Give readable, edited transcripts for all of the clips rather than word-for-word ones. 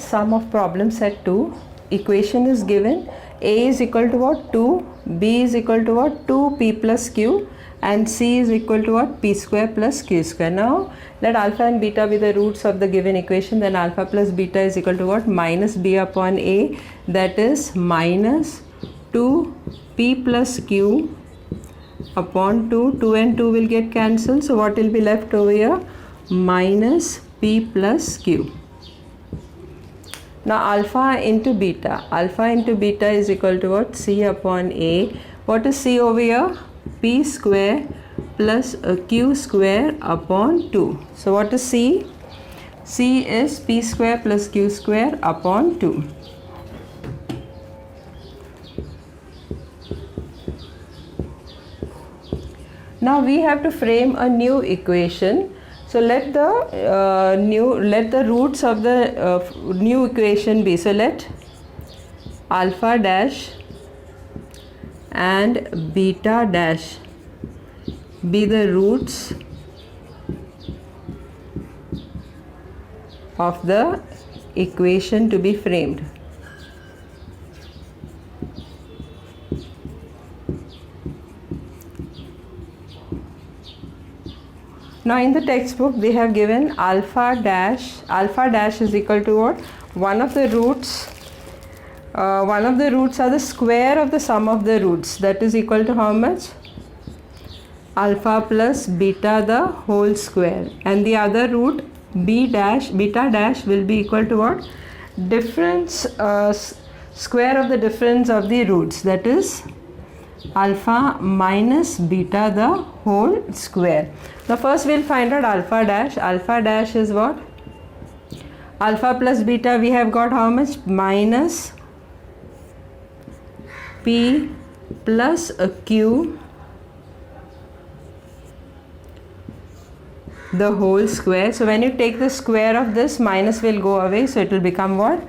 sum of problem set 2. Equation is given. A is equal to what? 2. B is equal to what? 2p plus q. And C is equal to what? P square plus q square. Now let alpha and beta be the roots of the given equation. Then alpha plus beta is equal to what? Minus b upon a. That is minus 2p plus q upon 2. 2 and 2 will get cancelled. So what will be left over here? Minus p plus q. Now alpha into beta. Alpha into beta is equal to what? C upon a. What is C over here? P square plus q square upon 2. So what is C? C is p square plus q square upon 2. Now we have to frame a new equation. So let the roots of the new equation be. So let alpha dash and beta dash be the roots of the equation to be framed. Now in the textbook they have given alpha dash is equal to what? One of the roots are the square of the sum of the roots. That is equal to how much? Alpha plus beta the whole square. And the other root beta dash will be equal to what? Difference square of the difference of the roots. That is alpha minus beta the whole square. Now first we'll find out alpha dash. Alpha dash is what? Alpha plus beta we have got how much? Minus p plus a q the whole square. So when you take the square of this, minus will go away. So it will become what?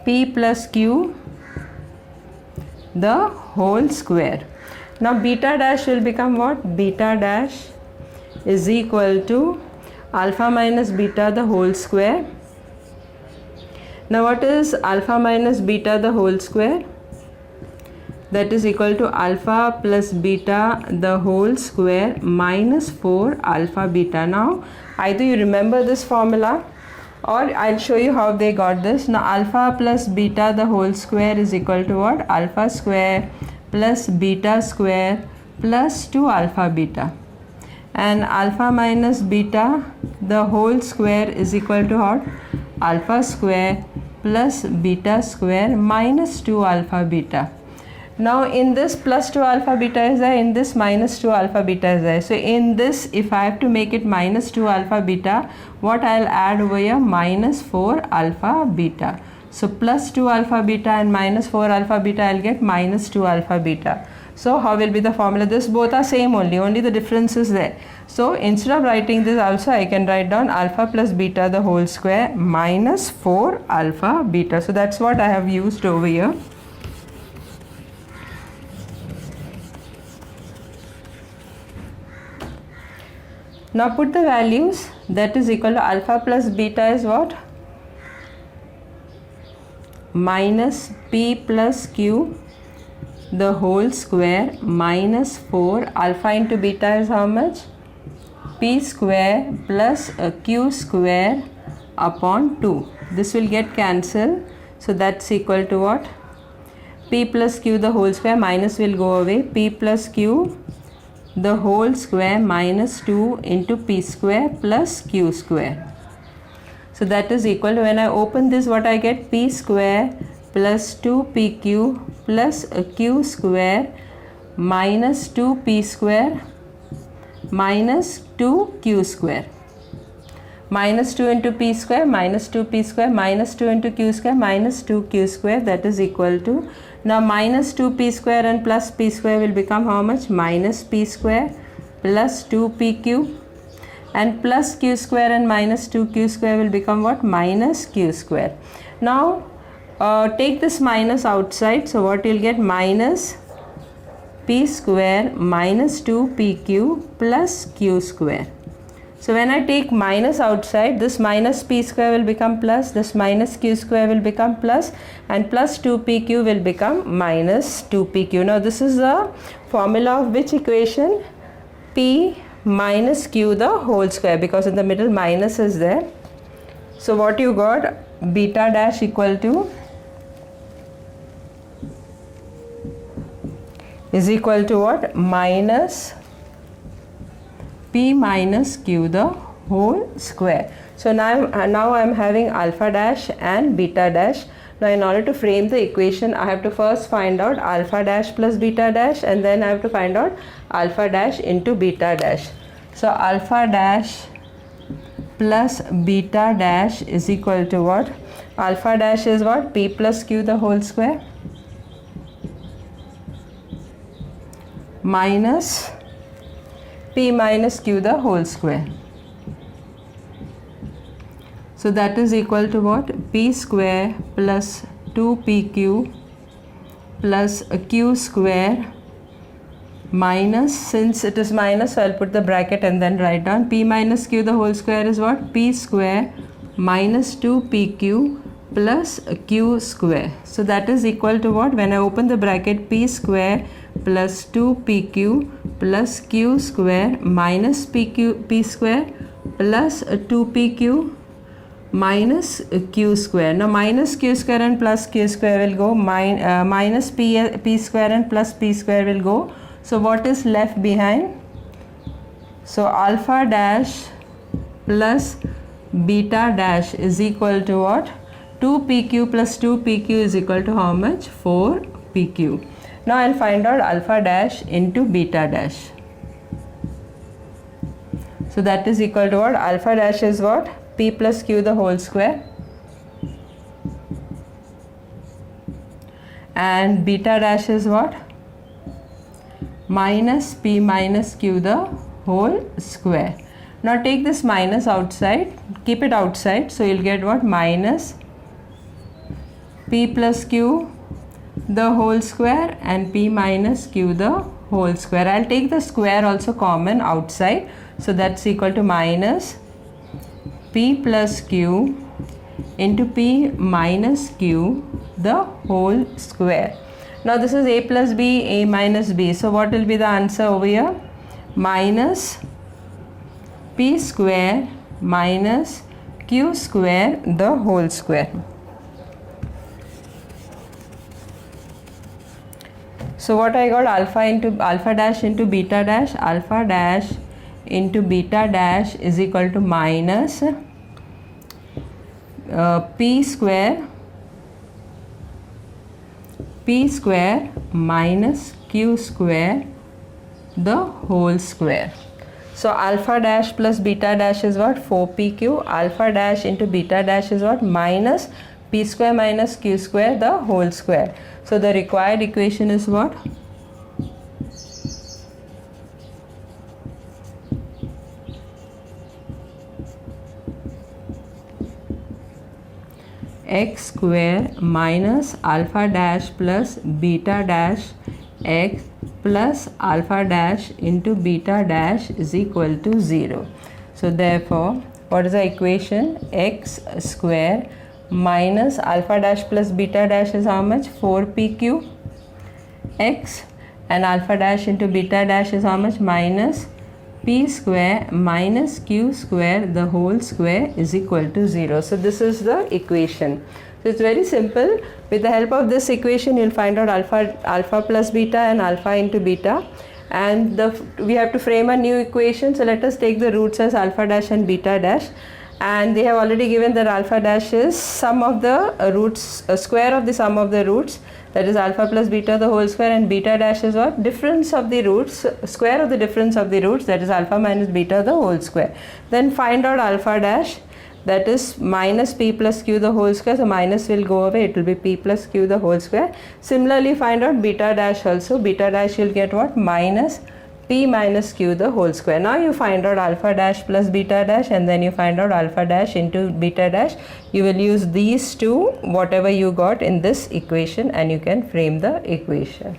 P plus q the whole square. Now beta dash will become what? Beta dash is equal to alpha minus beta the whole square. Now what is alpha minus beta the whole square? That is equal to alpha plus beta the whole square minus 4 alpha beta. Now either you remember this formula or I'll show you how they got this. Now alpha plus beta the whole square is equal to what? Alpha square plus beta square plus 2 alpha beta. And alpha minus beta the whole square is equal to what? Alpha square plus beta square minus 2 alpha beta. Now in this plus 2 alpha beta is there, in this minus 2 alpha beta is there. So in this, if I have to make it minus 2 alpha beta, what I'll add over here? Minus 4 alpha beta. So plus 2 alpha beta and minus 4 alpha beta, I'll get minus 2 alpha beta. So how will be the formula? This both are same only the difference is there. So instead of writing this also, I can write down alpha plus beta the whole square minus 4 alpha beta. So that's what I have used over here. Now put the values. That is equal to alpha plus beta is what? Minus p plus q the whole square minus 4. Alpha into beta is how much? P square plus q square upon 2. This will get cancelled. So that's equal to what? P plus q the whole square, minus will go away. P plus q the whole square minus 2 into p square plus q square. So that is equal to, when I open this, what I get? P square plus 2pq plus q square minus 2p square minus 2q square. Minus 2 into p square minus 2p square minus 2 into q square minus 2q square, that is equal to, now minus 2p square and plus p square will become how much? Minus p square plus 2pq, and plus q square and minus 2q square will become what? Minus q square. Now take this minus outside, so what you'll get? Minus p square minus 2pq plus q square. So when I take minus outside, this minus p square will become plus, this minus q square will become plus, and plus 2pq will become minus 2pq. Now this is the formula of which equation? P minus q the whole square, because in the middle minus is there. So what you got? Beta dash equal to is equal to what? Minus p minus q the whole square. So now I am having alpha dash and beta dash. Now in order to frame the equation, I have to first find out alpha dash plus beta dash, and then I have to find out alpha dash into beta dash. So alpha dash plus beta dash is equal to what? Alpha dash is what? P plus q the whole square minus p minus q the whole square. So that is equal to what? P square plus 2pq plus q square minus, since it is minus, so I'll put the bracket and then write down p minus q the whole square is what? P square minus 2pq plus q square. So that is equal to what? When I open the bracket, p square plus 2pq plus q square minus p square plus 2pq minus q square. Now minus q square and plus q square will go, minus p square and plus p square will go. So what is left behind? So alpha dash plus beta dash is equal to what? 2pq plus 2pq is equal to how much? 4pq. Now I'll find out alpha dash into beta dash. So that is equal to what? Alpha dash is what? P plus q the whole square, and beta dash is what? Minus p minus q the whole square. Now take this minus outside, keep it outside, so you'll get what? Minus p plus q the whole square and p minus q the whole square. I'll take the square also common outside, so that's equal to minus p plus q into p minus q the whole square. Now this is a plus b, a minus b. So what will be the answer over here? Minus p square minus q square the whole square. So what I got? Alpha dash into beta dash. Alpha dash into beta dash is equal to minus p square minus q square the whole square. So alpha dash plus beta dash is what? 4pq. Alpha dash into beta dash is what? Minus p square minus q square the whole square. So the required equation is what? X square minus alpha dash plus beta dash x plus alpha dash into beta dash is equal to 0. So therefore, what is the equation? X square minus alpha dash plus beta dash is how much? 4pq x, and alpha dash into beta dash is how much? Minus p square minus q square the whole square is equal to 0. So this is the equation. So it's very simple. With the help of this equation, you'll find out alpha plus beta and alpha into beta, and we have to frame a new equation. So let us take the roots as alpha dash and beta dash, and they have already given that alpha dash is sum of the roots, square of the sum of the roots, that is alpha plus beta the whole square, and beta dash is what? Difference of the roots, square of the difference of the roots, that is alpha minus beta the whole square. Then find out alpha dash, that is minus p plus q the whole square, so minus will go away, it will be p plus q the whole square. Similarly find out beta dash also. Beta dash you'll get what? Minus p minus q the whole square. Now you find out alpha dash plus beta dash, and then you find out alpha dash into beta dash. You will use these two, whatever you got in this equation, and you can frame the equation.